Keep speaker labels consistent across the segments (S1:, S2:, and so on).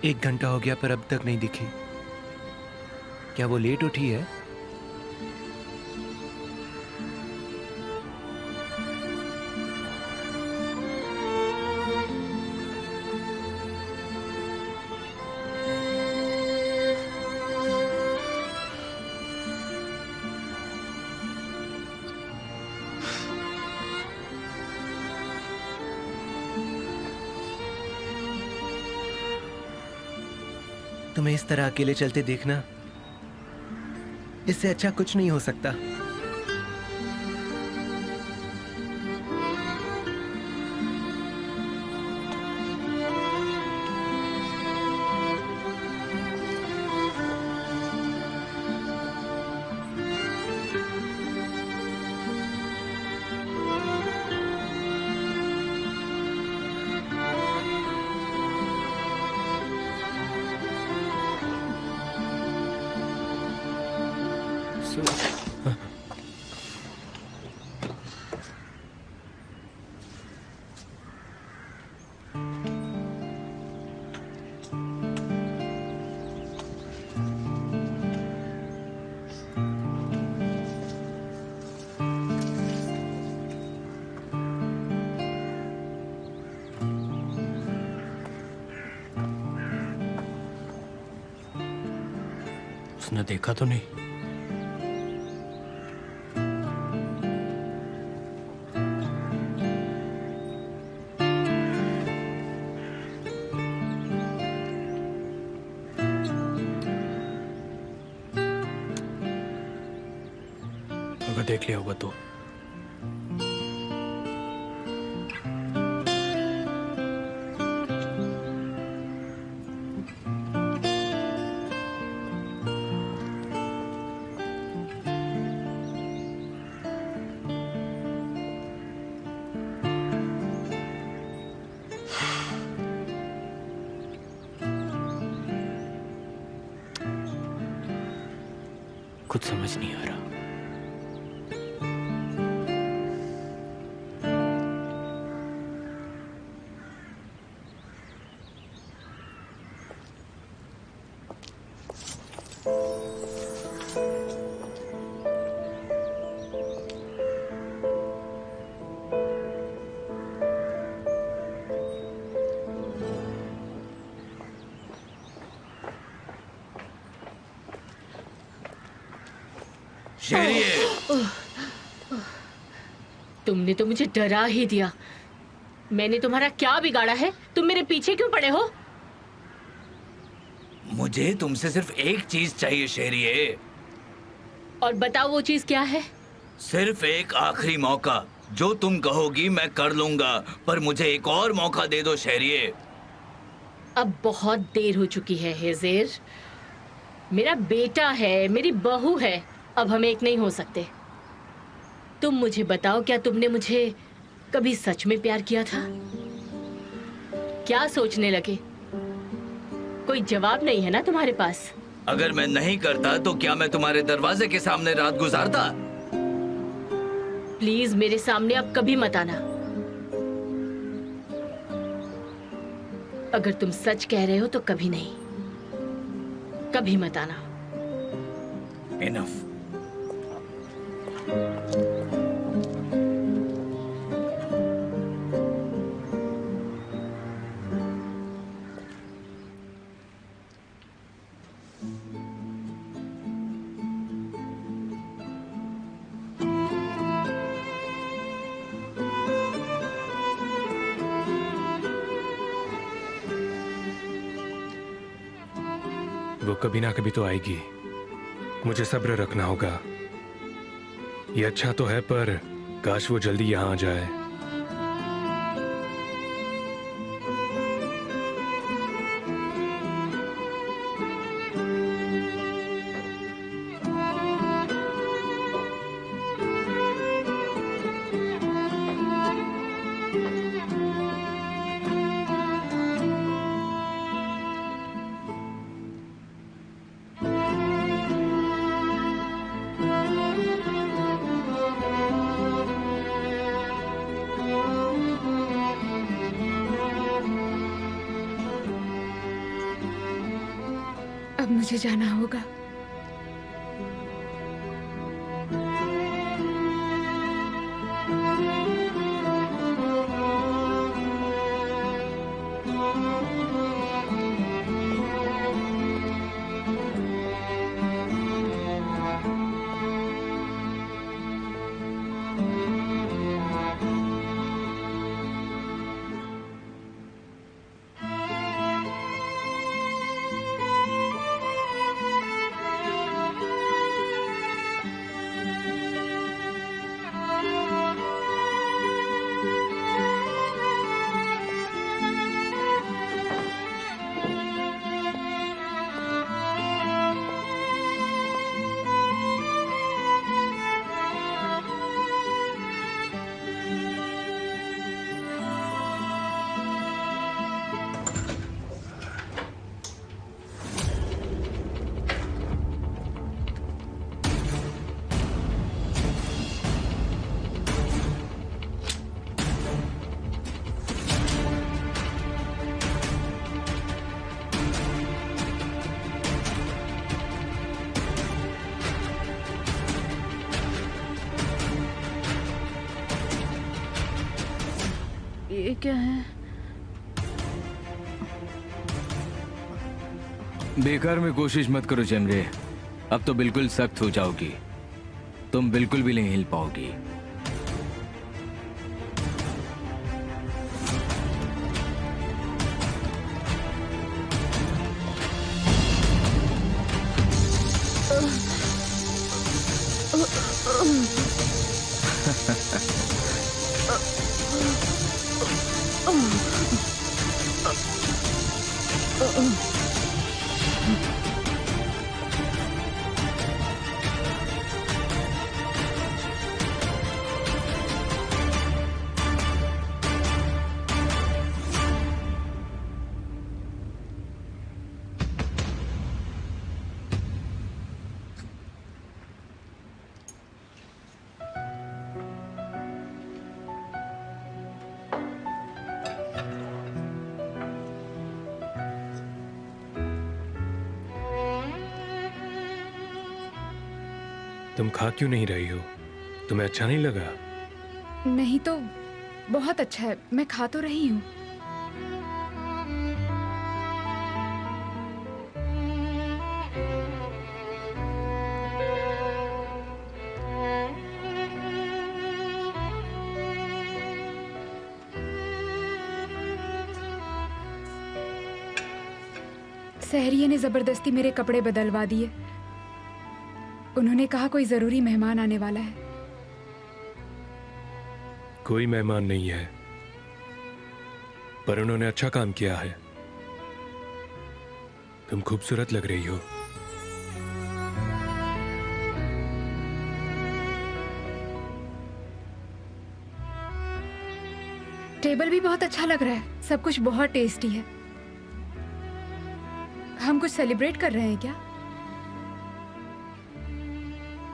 S1: 1 घंटा हो गया पर अब तक नहीं दिखी। क्या वो लेट उठी है? तुम्हें इस तरह अकेले चलते देखना, इससे अच्छा कुछ नहीं हो सकता।
S2: उसने देखा तो नहीं? अगर देख लिया होगा तो कुछ समझ नहीं आ रहा।
S3: तुमने तो मुझे डरा ही दिया। मैंने तुम्हारा क्या बिगाड़ा है? तुम मेरे पीछे क्यों पड़े हो?
S4: मुझे तुमसे सिर्फ एक चीज चाहिए शेरिए।
S3: और बताओ वो चीज क्या है?
S4: सिर्फ एक आखिरी मौका। जो तुम कहोगी मैं कर लूंगा, पर मुझे एक और मौका दे दो शेरिए।
S3: अब बहुत देर हो चुकी है हेज़ेर। मेरा बेटा है, मेरी बहू है, अब हम एक नहीं हो सकते। तुम मुझे बताओ, क्या तुमने मुझे कभी सच में प्यार किया था? क्या सोचने लगे? कोई जवाब नहीं है ना तुम्हारे पास?
S4: अगर मैं नहीं करता तो क्या मैं तुम्हारे दरवाजे के सामने रात गुजारता?
S3: प्लीज मेरे सामने अब कभी मत आना। अगर तुम सच कह रहे हो तो कभी नहीं, कभी मत आना।
S4: इनफ।
S1: वो कभी ना कभी तो आएगी। मुझे सब्र रखना होगा। ये अच्छा तो है, पर काश वो जल्दी यहाँ आ जाए।
S5: मुझे जाना होगा। ये क्या है?
S6: बेकार में कोशिश मत करो चमरे, अब तो बिल्कुल सख्त हो जाओगी। तुम बिल्कुल भी नहीं हिल पाओगी।
S1: तुम खा क्यों नहीं रही हो? तुम्हें अच्छा नहीं लगा?
S5: नहीं तो बहुत अच्छा है, मैं खा तो रही हूँ। सहरिये ने जबरदस्ती मेरे कपड़े बदलवा दिए। उन्होंने कहा कोई जरूरी मेहमान आने वाला है।
S1: कोई मेहमान नहीं है, पर उन्होंने अच्छा काम किया है। तुम खूबसूरत लग रही हो।
S5: टेबल भी बहुत अच्छा लग रहा है, सब कुछ बहुत टेस्टी है। हम कुछ सेलिब्रेट कर रहे हैं क्या?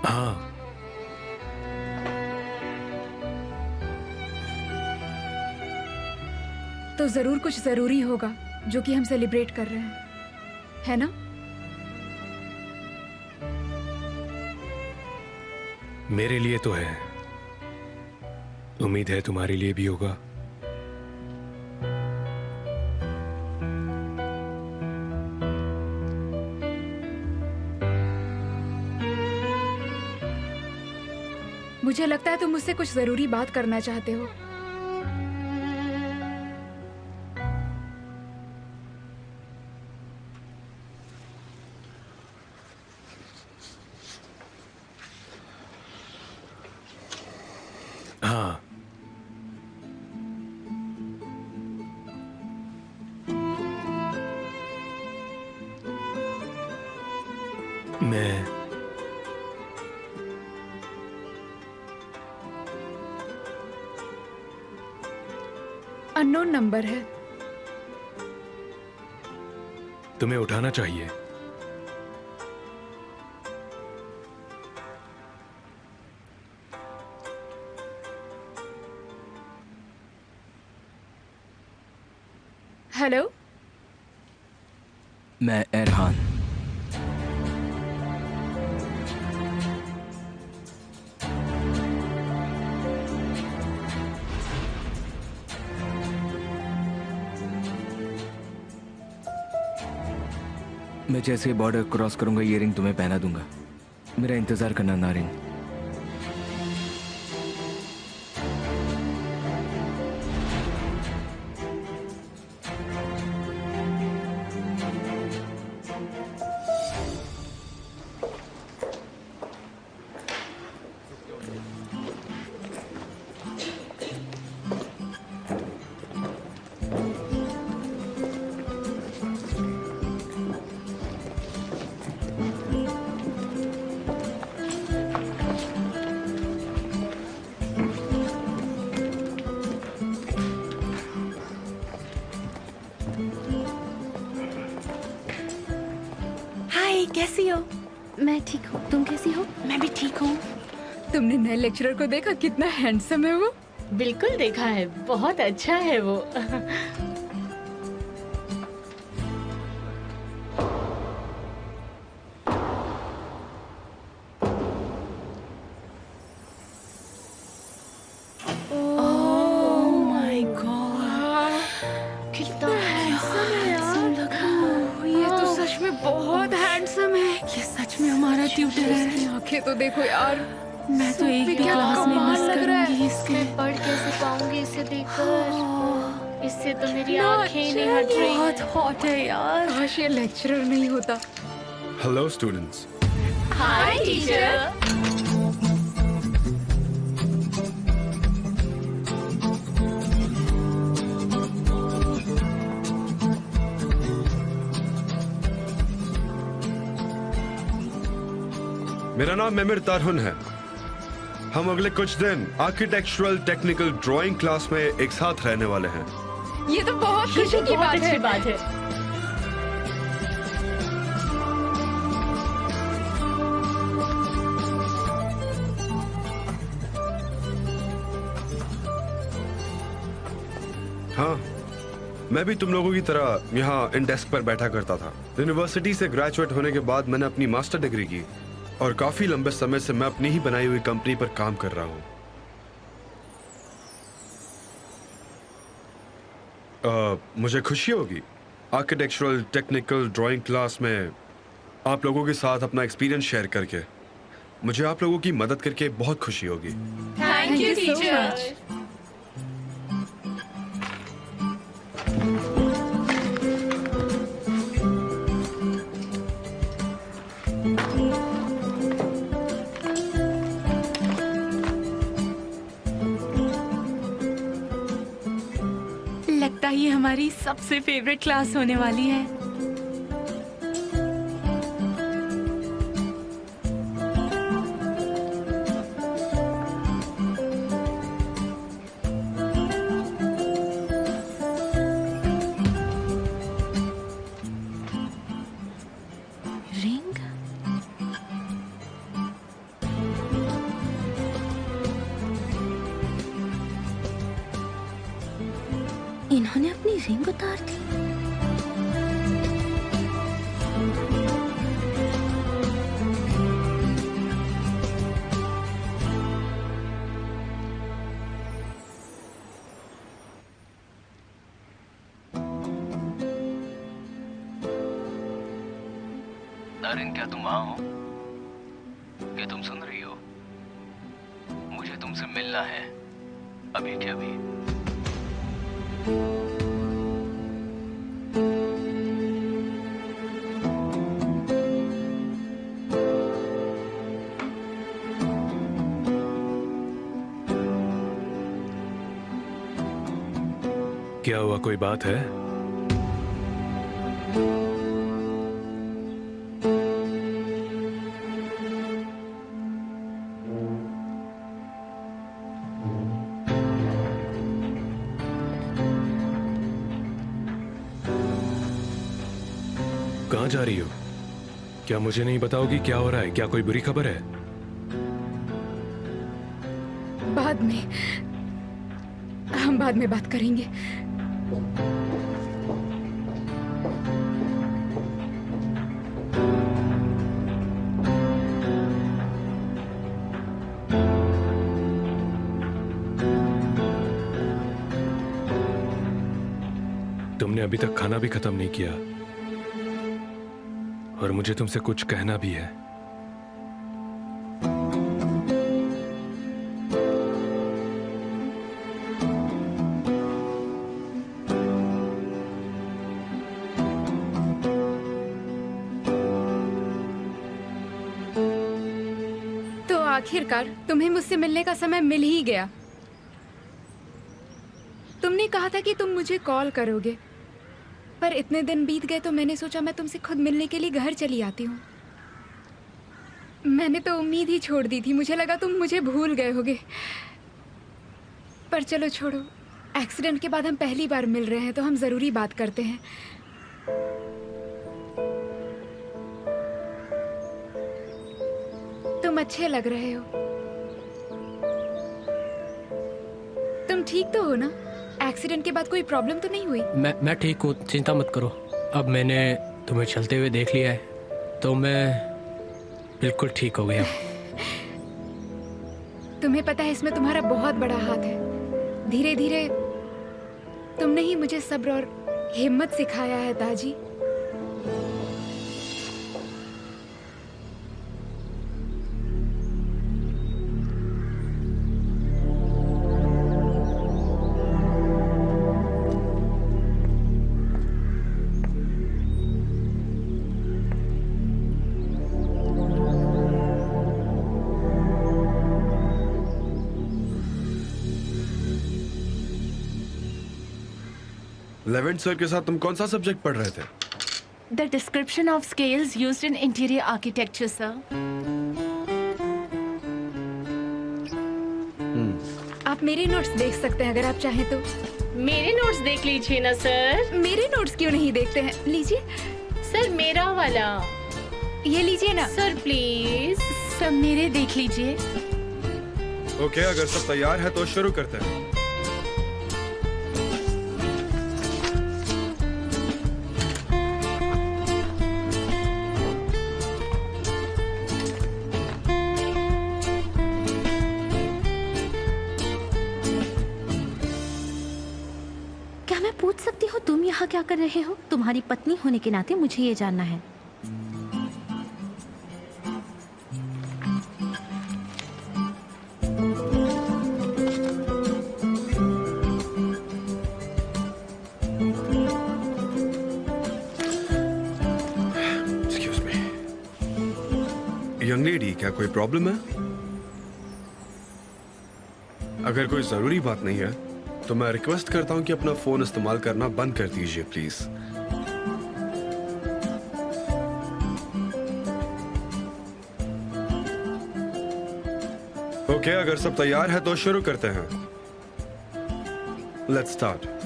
S1: हाँ,
S5: तो जरूर कुछ जरूरी होगा जो कि हम सेलिब्रेट कर रहे हैं, है ना?
S1: मेरे लिए तो है। उम्मीद है तुम्हारे लिए भी होगा।
S5: मुझे लगता है तुम मुझसे कुछ जरूरी बात करना चाहते हो।
S1: हाँ, मैं
S5: अननोन नंबर है।
S1: तुम्हें उठाना चाहिए।
S5: हेलो,
S6: मैं एरहान। मैं जैसे बॉर्डर क्रॉस करूंगा ये रिंग तुम्हें पहना दूंगा। मेरा इंतजार करना नारिन।
S7: हाय, कैसी हो?
S8: मैं ठीक हूँ, तुम कैसी हो?
S7: मैं भी ठीक हूँ।
S5: तुमने नए लेक्चरर को देखा? कितना हैंडसम है वो।
S3: बिल्कुल देखा है, बहुत अच्छा है वो।
S7: ओह माय गॉड,
S3: कितना हैंडसम है यार।
S5: ये तो सच में बहुत हैंडसम है।
S7: ये सच में हमारा ट्यूटर है।
S5: इसकी आंखें तो देखो यार।
S7: मैं तो एक भी
S5: क्या
S7: क्लास में
S5: कमाल
S7: मिस
S5: लग रहा है।
S7: करूंगी इसके।
S3: मैं पढ़ कैसे पाऊंगी इसे देखकर? इससे तो मेरी आंखें ही नहीं हट रही।
S7: बहुत हॉट है यार।
S5: काश ये लेक्चरर नहीं होता।
S1: Hello students.
S3: हाय टीचर।
S9: मेरा नाम मेमिर तारहुन है। हम अगले कुछ दिन आर्किटेक्चरल टेक्निकल ड्राइंग क्लास में एक साथ रहने वाले हैं।
S5: ये तो बहुत
S3: ये
S5: खुशी
S3: तो
S5: की
S3: बहुत
S5: बात
S3: अच्छी
S5: है।
S3: बात है।
S9: हाँ, मैं भी तुम लोगों की तरह यहाँ इन डेस्क पर बैठा करता था। यूनिवर्सिटी से ग्रेजुएट होने के बाद मैंने अपनी मास्टर डिग्री की और काफी लंबे समय से मैं अपनी ही बनाई हुई कंपनी पर काम कर रहा हूँ। मुझे खुशी होगी आर्किटेक्चरल टेक्निकल ड्राइंग क्लास में आप लोगों के साथ अपना एक्सपीरियंस शेयर करके। मुझे आप लोगों की मदद करके बहुत खुशी होगी।
S3: Thank you
S5: you so
S3: teacher.
S7: लगता है ये हमारी सबसे फेवरेट क्लास होने वाली है। रिंग?
S8: इन्होंने अपनी रिंग उतार दी।
S6: नारिन, क्या तुम वहाँ हो? क्या तुम सुन रही हो? मुझे तुमसे मिलना है, अभी के अभी।
S1: क्या हुआ, कोई बात है? कहाँ जा रही हो? क्या मुझे नहीं बताओगी क्या हो रहा है? क्या कोई बुरी खबर है?
S5: बाद में, हम बाद में बात करेंगे।
S1: तुमने अभी तक खाना भी खत्म नहीं किया। और मुझे तुमसे कुछ कहना भी है।
S5: तो आखिरकार तुम्हें मुझसे मिलने का समय मिल ही गया। तुमने कहा था कि तुम मुझे कॉल करोगे, पर इतने दिन बीत गए तो मैंने सोचा मैं तुमसे खुद मिलने के लिए घर चली आती हूँ। मैंने तो उम्मीद ही छोड़ दी थी, मुझे लगा तुम मुझे भूल गए होगे। पर चलो छोड़ो, एक्सीडेंट के बाद हम पहली बार मिल रहे हैं तो हम जरूरी बात करते हैं। तुम अच्छे लग रहे हो। तुम ठीक तो हो ना? एक्सीडेंट के बाद कोई प्रॉब्लम तो नहीं हुई?
S2: मैं ठीक हूँ, चिंता मत करो। अब मैंने तुम्हें चलते हुए देख लिया है तो मैं बिल्कुल ठीक हो गया।
S5: तुम्हें पता है इसमें तुम्हारा बहुत बड़ा हाथ है। धीरे धीरे तुमने ही मुझे सब्र और हिम्मत सिखाया है ताजी।
S9: लेवेंट सर के साथ तुम कौन सा सब्जेक्ट पढ़ रहे थे?
S7: The description of scales used in interior architecture, sir.
S5: आप मेरे नोट्स देख सकते हैं अगर आप चाहें तो।
S3: मेरे नोट्स देख लीजिए ना सर।
S5: मेरे नोट्स क्यों नहीं देखते हैं? लीजिए।
S3: सर मेरा वाला।
S5: ये लीजिए ना।
S3: Sir please.
S7: सर मेरे देख लीजिए।
S9: ओके, अगर सब तैयार है तो शुरू करते हैं।
S8: क्या मैं पूछ सकती हूँ तुम यहाँ क्या कर रहे हो? तुम्हारी पत्नी होने के नाते मुझे ये जानना है।
S9: Excuse me. यंग लेडी, क्या कोई प्रॉब्लम है? अगर कोई जरूरी बात नहीं है तो मैं रिक्वेस्ट करता हूं कि अपना फोन इस्तेमाल करना बंद कर दीजिए प्लीज। ओके, अगर सब तैयार है तो शुरू करते हैं। Let's start.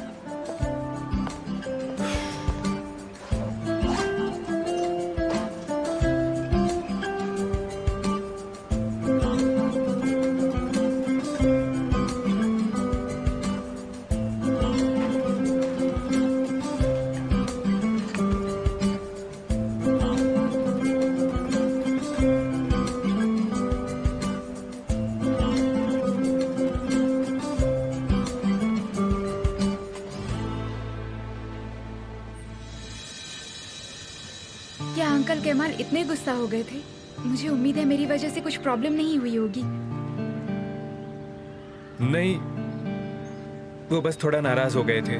S5: क्या अंकल केमाल इतने गुस्सा हो गए थे? मुझे उम्मीद है मेरी वजह से कुछ प्रॉब्लम नहीं हुई होगी।
S1: नहीं, वो बस थोड़ा नाराज हो गए थे।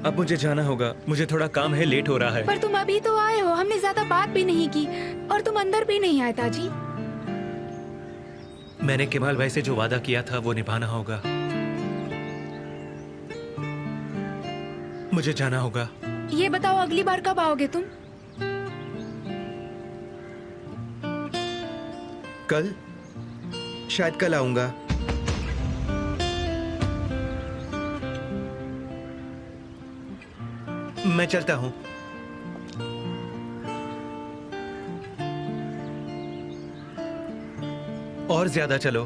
S1: अब मुझे जाना होगा, मुझे थोड़ा काम है, लेट हो रहा है।
S5: पर तुम अभी तो आए हो, हमने ज्यादा बात भी नहीं की और तुम अंदर भी नहीं आए ताजी।
S1: मैंने केमाल भाई से जो वादा किया था वो निभाना होगा। मुझे जाना होगा।
S5: ये बताओ अगली बार कब आओगे तुम?
S10: कल, शायद कल आऊंगा।
S1: मैं चलता हूँ। और ज्यादा चलो।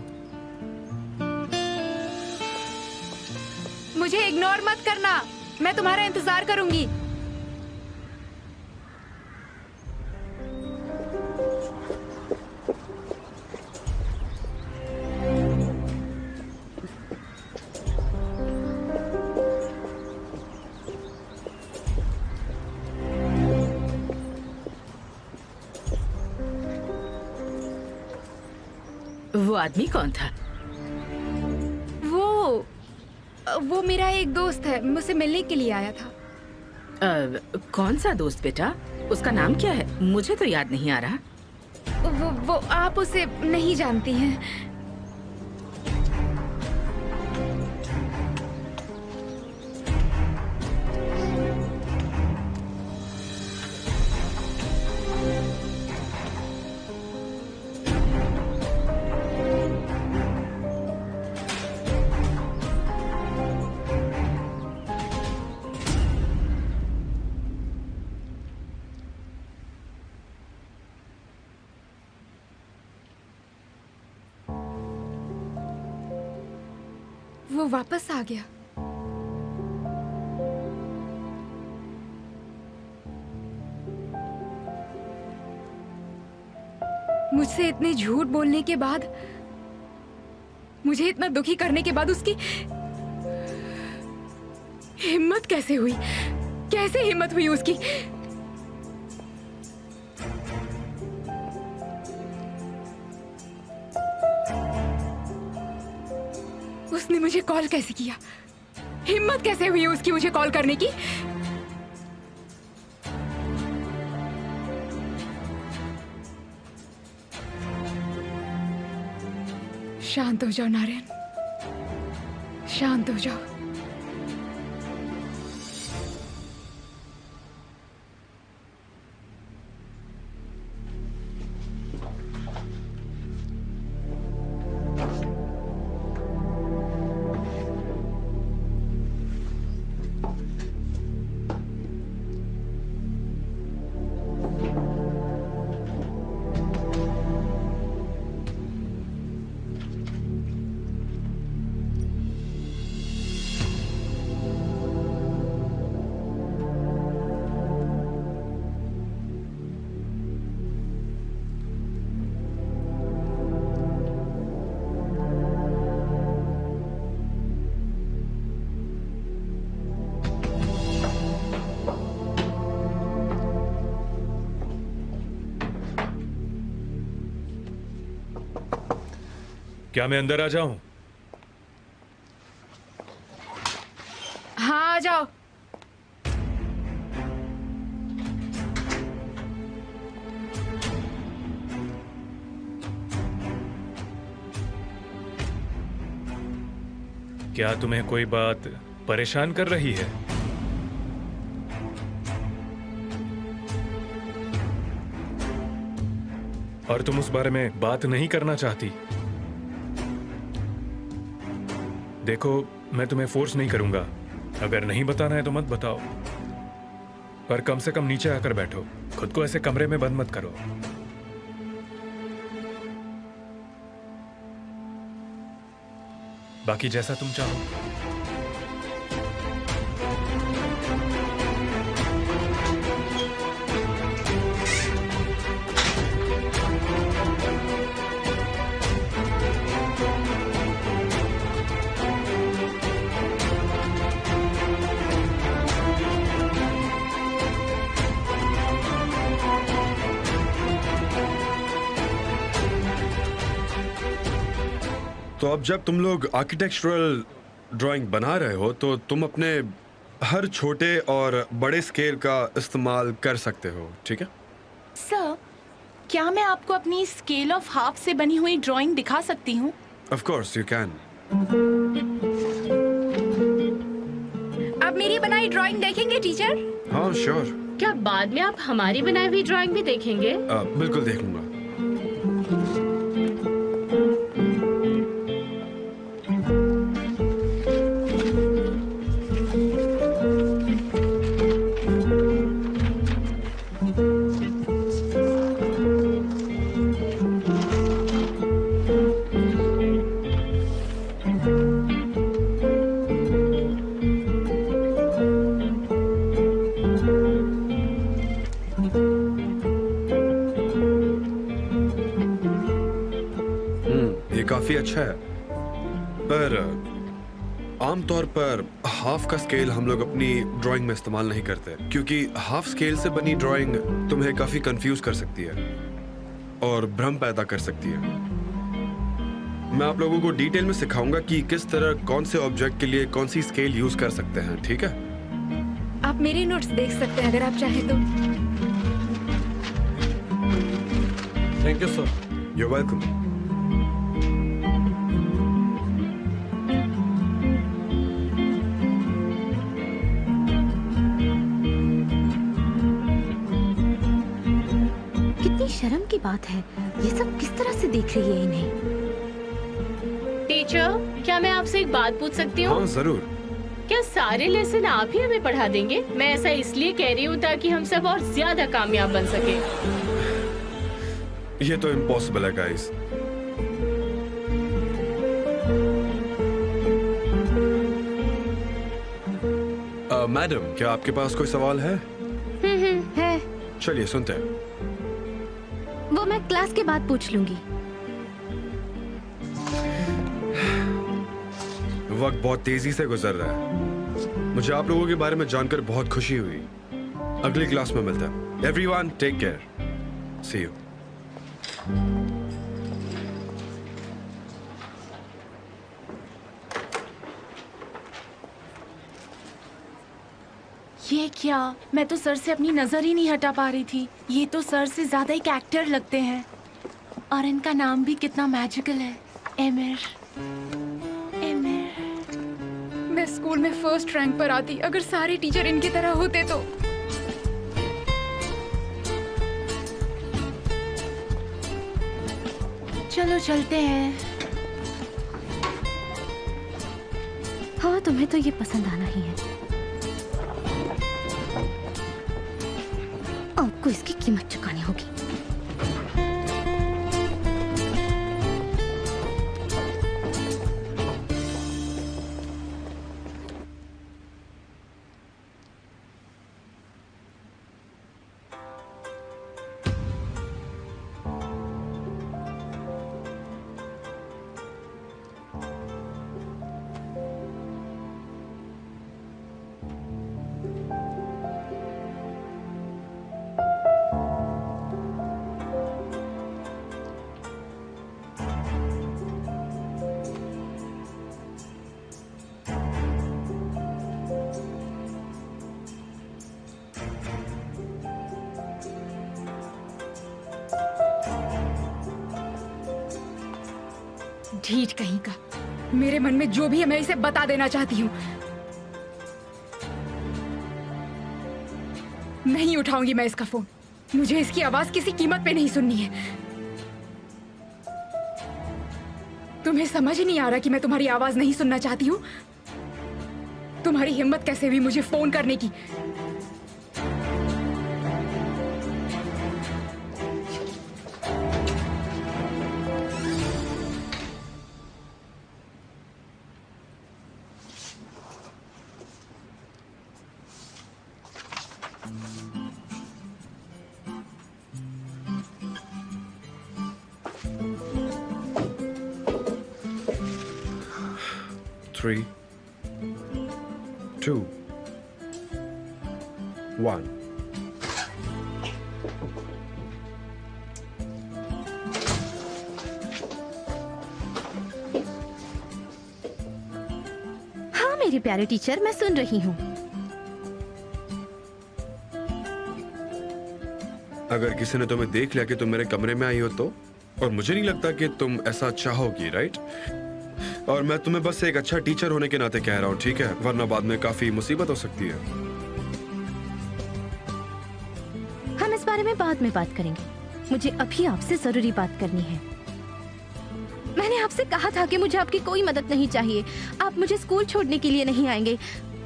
S5: मुझे इग्नोर मत करना, मैं तुम्हारा इंतजार करूंगी।
S11: वो आदमी कौन था?
S5: वो मेरा एक दोस्त है, मुझसे मिलने के लिए आया था।
S11: कौन सा दोस्त बेटा? उसका नाम क्या है? मुझे तो याद नहीं आ रहा।
S5: वो आप उसे नहीं जानती हैं। वो वापस आ गया। मुझसे इतने झूठ बोलने के बाद, मुझे इतना दुखी करने के बाद उसकी हिम्मत कैसे हुई? कैसे हिम्मत हुई उसकी? उसने मुझे कॉल कैसे किया? हिम्मत कैसे हुई उसकी मुझे कॉल करने की? शांत हो जाओ नारायण, शांत हो जाओ।
S1: क्या मैं अंदर आ जाऊं?
S5: हाँ, आ जाओ।
S1: क्या तुम्हें कोई बात परेशान कर रही है? और तुम उस बारे में बात नहीं करना चाहती? देखो, मैं तुम्हें फोर्स नहीं करूंगा। अगर नहीं बताना है तो मत बताओ, पर कम से कम नीचे आकर बैठो। खुद को ऐसे कमरे में बंद मत करो। बाकी जैसा तुम चाहो।
S9: तो अब जब तुम लोग आर्किटेक्चरल ड्राइंग बना रहे हो तो तुम अपने हर छोटे और बड़े स्केल का इस्तेमाल कर सकते हो, ठीक है?
S7: सर, क्या मैं आपको अपनी स्केल ऑफ हाफ से बनी हुई ड्राइंग दिखा सकती हूँ?
S9: Of course you can.
S5: आप मेरी बनाई ड्राइंग देखेंगे टीचर?
S9: हाँ श्योर।
S3: क्या बाद में आप हमारी बनाई हुई ड्राइंग भी देखेंगे?
S9: बिल्कुल देखूंगा। काफी अच्छा है, पर आमतौर पर हाफ का स्केल हम लोग अपनी ड्राइंग में इस्तेमाल नहीं करते, क्योंकि हाफ स्केल से बनी ड्राइंग तुम्हें काफी कंफ्यूज कर सकती है और भ्रम पैदा कर सकती है। मैं आप लोगों को डिटेल में सिखाऊंगा कि किस तरह कौन से ऑब्जेक्ट के लिए कौन सी स्केल यूज कर सकते हैं, ठीक है?
S5: आप मेरे नोट्स देख सकते हैं अगर आप चाहें तो।
S12: Thank you sir.
S9: You're welcome.
S8: कितनी शर्म की बात है, ये सब किस तरह से देख रही है इन्हें।
S3: टीचर, क्या मैं आपसे एक बात पूछ सकती हूँ?
S9: हाँ जरूर।
S3: क्या सारे लेसन आप ही हमें पढ़ा देंगे? मैं ऐसा इसलिए कह रही हूँ ताकि हम सब और ज्यादा कामयाब बन सके।
S9: ये तो इम्पॉसिबल है गाइस। मैडम, क्या आपके पास कोई सवाल है?
S8: है।
S9: चलिए सुनते हैं।
S8: वो मैं क्लास के बाद पूछ लूंगी।
S9: वक्त बहुत तेजी से गुजर रहा है। मुझे आप लोगों के बारे में जानकर बहुत खुशी हुई। अगली क्लास में मिलते हैं। Everyone take care. See you.
S7: ये क्या? मैं तो सर से अपनी नजर ही नहीं हटा पा रही थी। ये तो सर से ज्यादा एक एक्टर लगते हैं। और इनका नाम भी कितना मैजिकल है, एमिर। एमिर।
S5: मैं स्कूल में फर्स्ट रैंक पर आती अगर सारे टीचर इनकी तरह होते तो।
S7: चलो चलते हैं।
S8: हाँ, तुम्हें तो ये पसंद आना ही है। आपको इसकी कीमत चुकानी होगी।
S5: ढीठ कहीं का। मेरे मन में जो भी है मैं इसे बता देना चाहती हूँ। नहीं उठाऊंगी मैं इसका फोन। मुझे इसकी आवाज किसी कीमत पे नहीं सुननी है। तुम्हें समझ नहीं आ रहा कि मैं तुम्हारी आवाज नहीं सुनना चाहती हूँ? तुम्हारी हिम्मत कैसे हुई मुझे फोन करने की?
S9: Three, 2, 1.
S8: हाँ मेरे प्यारे टीचर, मैं सुन रही हूँ।
S9: अगर किसी ने तुम्हें देख लिया कि तुम मेरे कमरे में आई हो तो, और मुझे नहीं लगता कि तुम ऐसा चाहोगी, राइट? और मैं तुम्हें बस एक अच्छा टीचर होने के नाते कह रहा हूँ, ठीक है? वरना बाद में काफी मुसीबत हो सकती है।
S8: हम इस बारे में बाद में बात करेंगे। मुझे अभी आपसे जरूरी बात करनी है। मैंने आपसे कहा था कि मुझे आपकी कोई मदद नहीं चाहिए। आप मुझे स्कूल छोड़ने के लिए नहीं आएंगे।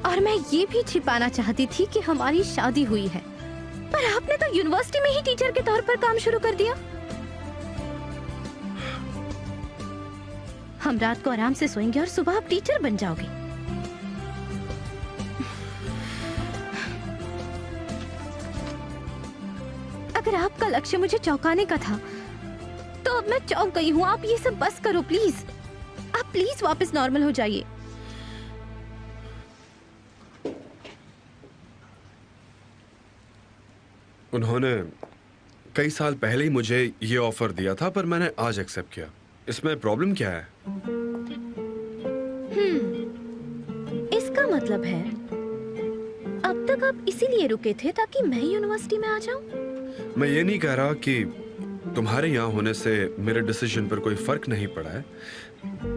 S8: और मैं ये भी छिपाना चाहती थी कि हमारी शादी हुई है। पर आपने तो यूनिवर्सिटी में ही टीचर के तौर पर काम शुरू कर दिया। हम रात को आराम से सोएंगे और सुबह आप टीचर बन जाओगे। अगर आपका लक्ष्य मुझे चौंकाने का था तो अब मैं चौंक गई हूँ। आप ये सब बस करो प्लीज। आप प्लीज वापस नॉर्मल हो जाइए।
S9: उन्होंने कई साल पहले ही मुझे ये ऑफर दिया था, पर मैंने आज एक्सेप्ट किया। इसमें प्रॉब्लम क्या है?
S8: इसका मतलब है अब तक आप इसीलिए रुके थे ताकि मैं यूनिवर्सिटी में आ जाऊं?
S9: मैं ये नहीं कह रहा कि तुम्हारे यहाँ होने से मेरे डिसीजन पर कोई फर्क नहीं पड़ा है,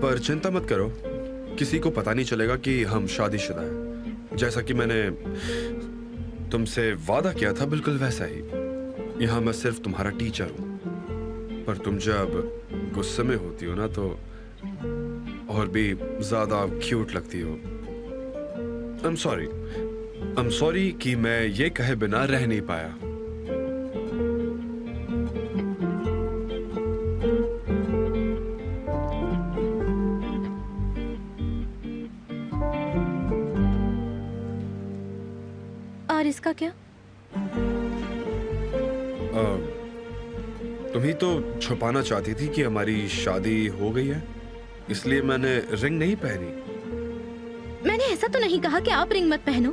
S9: पर चिंता मत करो, किसी को पता नहीं चलेगा कि हम शादीशुदा हैं। जैसा कि मैंने तुमसे वादा किया था बिल्कुल वैसा ही। यहाँ मैं सिर्फ तुम्हारा टीचर हूँ, पर तुम जब गुस्से में होती हो ना तो और भी ज्यादा क्यूट लगती हो। I'm sorry कि मैं ये कहे बिना रह नहीं पाया।
S8: और इसका क्या?
S9: तुम ही तो छुपाना चाहती थी कि हमारी शादी हो गई है, इसलिए मैंने रिंग नहीं पहनी।
S8: मैंने ऐसा तो नहीं कहा कि आप रिंग मत पहनो।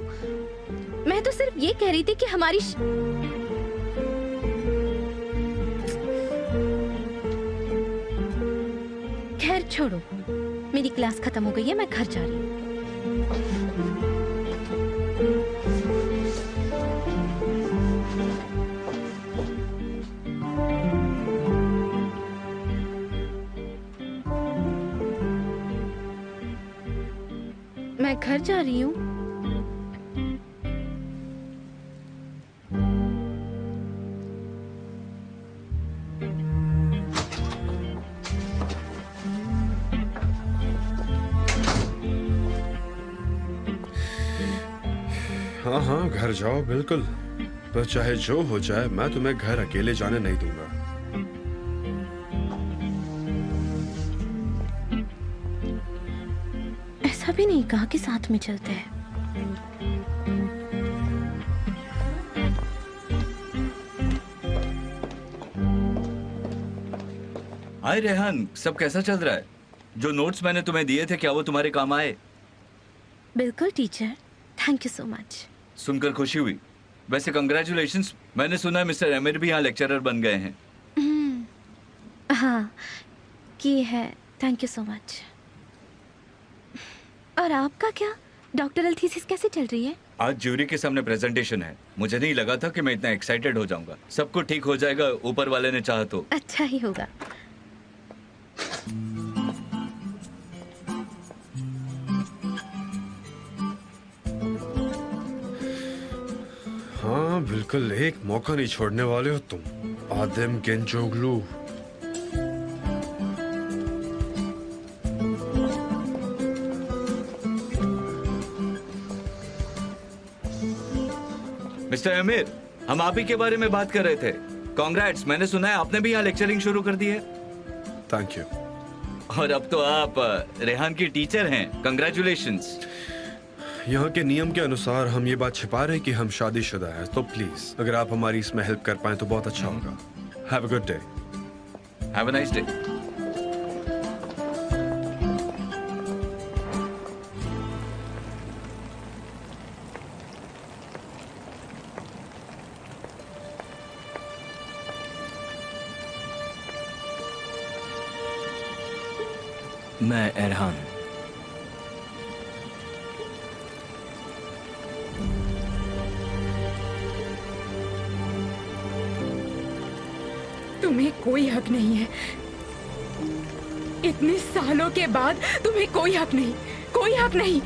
S8: मैं तो सिर्फ ये कह रही थी कि हमारी खैर छोड़ो, मेरी क्लास खत्म हो गई है, मैं घर जा रही हूँ। मैं घर जा रही हूँ।
S9: हाँ हाँ, घर जाओ बिल्कुल, पर चाहे जो हो जाए मैं तुम्हें घर अकेले जाने नहीं दूंगा।
S8: ऐसा भी नहीं कहा कि साथ में चलते हैं।
S4: हाय रेहान, सब कैसा चल रहा है? जो नोट्स मैंने तुम्हें दिए थे क्या वो तुम्हारे काम आए?
S8: बिल्कुल teacher, thank you so much.
S4: सुनकर खुशी हुई। वैसे कंग्रेचुलेशंस, मैंने सुना है मिस्टर एमिर भी यहाँ लेक्चरर बन गए हैं।
S8: हाँ, की है, थैंक यू सो मच। और आपका क्या, डॉक्टरल थीसिस कैसे चल रही है?
S4: आज ज्यूरी के सामने प्रेजेंटेशन है। मुझे नहीं लगा था कि मैं इतना एक्साइटेड हो जाऊंगा। सब कुछ ठीक हो जाएगा, ऊपर वाले ने चाहा तो।
S8: अच्छा ही होगा।
S9: हाँ बिल्कुल, एक मौका नहीं छोड़ने वाले हो तुम, आदम गेंजोगलू।
S4: मिस्टर अमीर, हम आप ही के बारे में बात कर रहे थे। कांग्रेट्स, मैंने सुना है आपने भी यहाँ लेक्चरिंग शुरू कर दी है।
S9: Thank you.
S4: और अब तो आप रेहान की टीचर हैं। कंग्रेचुलेशंस।
S9: यहाँ के नियम के अनुसार हम ये बात छिपा रहे हैं कि हम शादीशुदा हैं, तो प्लीज अगर आप हमारी इसमें हेल्प कर पाए तो बहुत अच्छा होगा। Have a good day.
S4: Have a nice day.
S6: मैं एरहान।
S5: तुम्हें कोई हक नहीं है, इतने सालों के बाद तुम्हें कोई हक नहीं, कोई हक नहीं।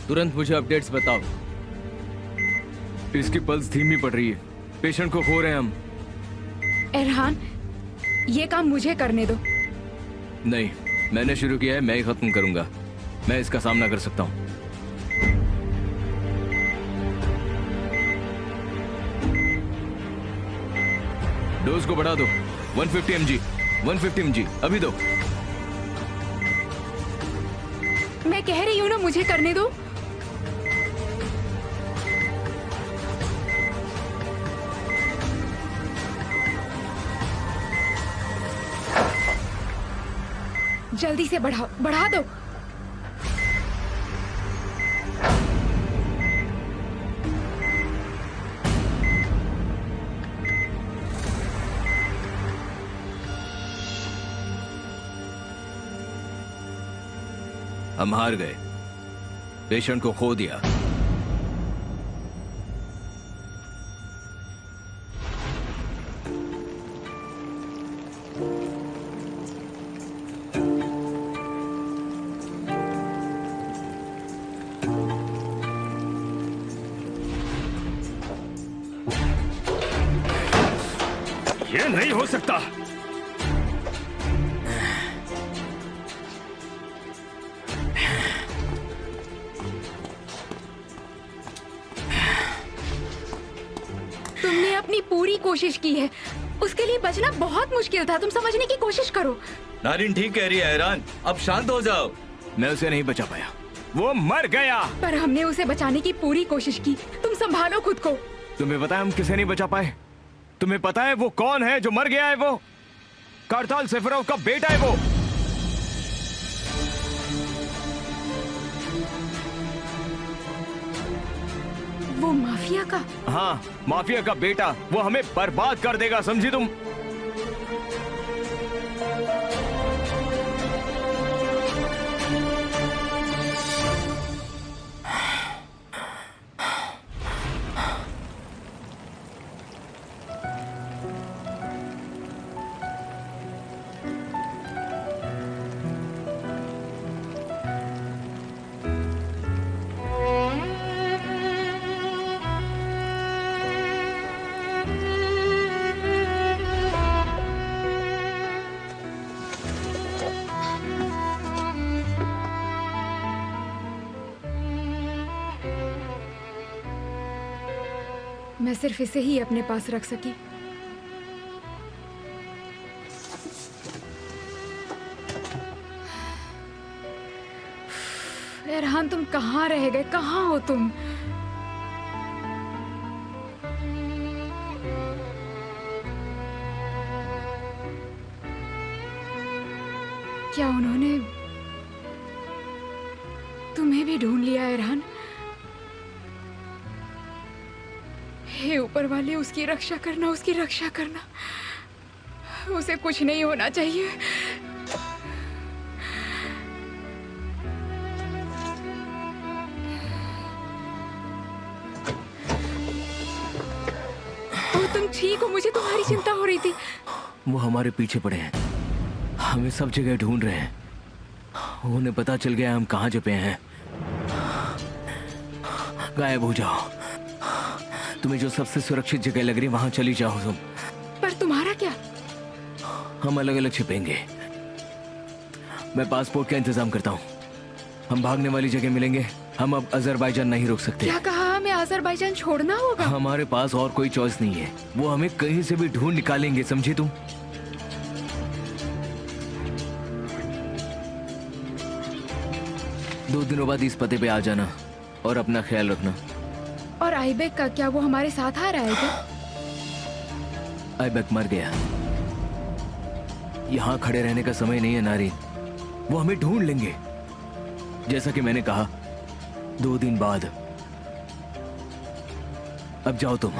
S6: तुरंत मुझे अपडेट्स बताओ।
S13: इसकी पल्स धीमी पड़ रही है, पेशेंट को खो रहे हैं हम।
S5: एरहान, ये काम मुझे करने दो।
S6: नहीं, मैंने शुरू किया है, मैं ही खत्म करूंगा। मैं इसका सामना कर सकता हूं। डोज को बढ़ा दो। 150 mg, 150 mg, अभी दो।
S5: मैं कह रही हूँ ना, मुझे करने दो। जल्दी से बढ़ाओ, बढ़ा दो।
S4: हम हार गए, पेशेंट को खो दिया।
S13: ये नहीं हो सकता।
S5: तुमने अपनी पूरी कोशिश की है, उसके लिए बचना बहुत मुश्किल था। तुम समझने की कोशिश करो।
S4: नारिन ठीक कह रही है हैरान, अब शांत हो जाओ।
S13: मैं उसे नहीं बचा पाया, वो मर गया।
S5: पर हमने उसे बचाने की पूरी कोशिश की। तुम संभालो खुद को।
S13: तुम्हें पता है हम किसे नहीं बचा पाए? तुम्हें पता है वो कौन है जो मर गया है? वो कार्ताल सेफरोव का बेटा है।
S5: वो माफिया का?
S13: हाँ, माफिया का बेटा। वो हमें बर्बाद कर देगा, समझी तुम?
S5: मैं सिर्फ इसे ही अपने पास रख सकी। एरहान, तुम कहाँ रह गए? कहाँ हो तुम? क्या उन्होंने तुम्हें भी ढूंढ लिया एरहान? हे ऊपर वाले, उसकी रक्षा करना, उसकी रक्षा करना। उसे कुछ नहीं होना चाहिए। ओ, तुम ठीक हो? मुझे तुम्हारी चिंता हो रही थी।
S13: वो हमारे पीछे पड़े हैं, हमें सब जगह ढूंढ रहे हैं। उन्हें पता चल गया हम कहाँ छुपे हैं। गायब हो जाओ। तुम्हें जो सबसे सुरक्षित जगह लग रही है वहां चली जाओ तुम।
S5: पर तुम्हारा क्या?
S13: हम अलग अलग छिपेंगे। मैं पासपोर्ट का इंतजाम करता हूँ। हम भागने वाली जगह मिलेंगे। हम अब अजरबैजान नहीं रुक सकते।
S5: क्या कहा? हमें अजरबैजान छोड़ना होगा?
S13: हमारे पास और कोई चॉइस नहीं है। वो हमें कहीं से भी ढूंढ निकालेंगे, समझी तुम? दो दिनों बाद इस पते पे आ जाना और अपना ख्याल रखना।
S5: और आईबेक का क्या? वो हमारे साथ आ रहा है क्या?
S13: आईबेक मर गया। यहाँ खड़े रहने का समय नहीं है नारी। वो हमें ढूंढ लेंगे। जैसा कि मैंने कहा, 2 दिन बाद। अब जाओ तुम।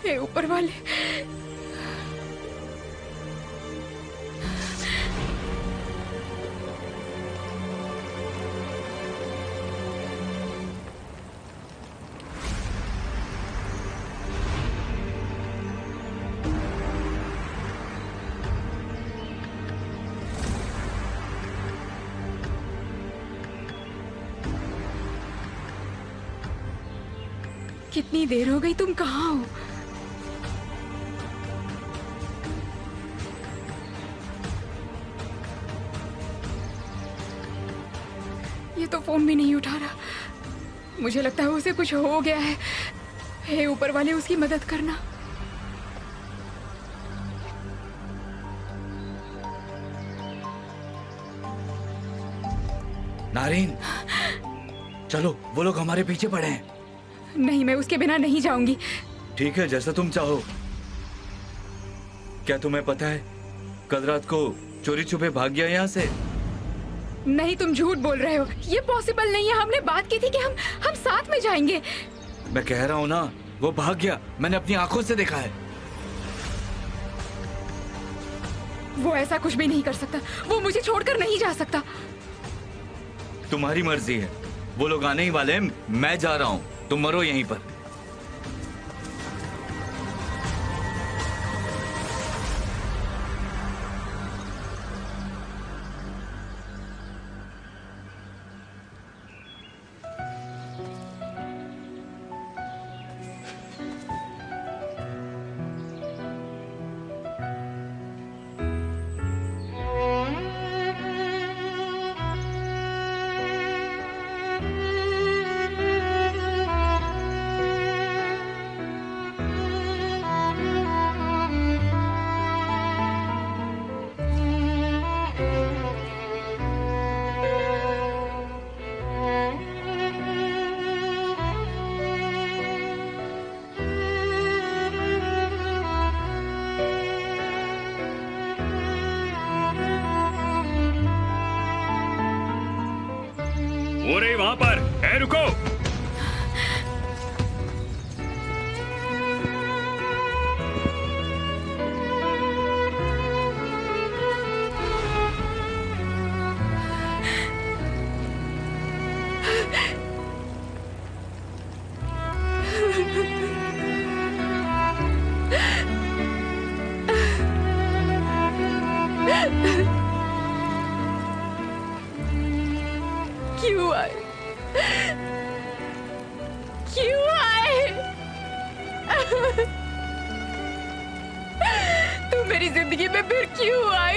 S5: हे ऊपर वाले, कितनी देर हो गई, तुम कहाँ हो? ये तो फोन भी नहीं उठा रहा। मुझे लगता है उसे कुछ हो गया है। हे ऊपर वाले, उसकी मदद करना।
S4: नारिन, चलो, वो लोग हमारे पीछे पड़े हैं।
S5: नहीं, मैं उसके बिना नहीं जाऊंगी।
S4: ठीक है, जैसा तुम चाहो। क्या तुम्हें पता है, कल रात को चोरी छुपे भाग गया यहाँ से?
S5: नहीं, तुम झूठ बोल रहे हो। ये पॉसिबल नहीं है। हमने बात की थी कि हम साथ में जाएंगे।
S4: मैं कह रहा हूँ ना, वो भाग गया। मैंने अपनी आंखों से देखा है।
S5: वो ऐसा कुछ भी नहीं कर सकता। वो मुझे छोड़कर नहीं जा सकता।
S4: तुम्हारी मर्जी है। वो लोग आने ही वाले हैं। मैं जा रहा हूँ, तुम मरो यहीं पर।
S1: वो रही वहां पर। ए, रुको।
S5: क्यों आए? क्यों आए? तुम मेरी जिंदगी में फिर क्यों आए?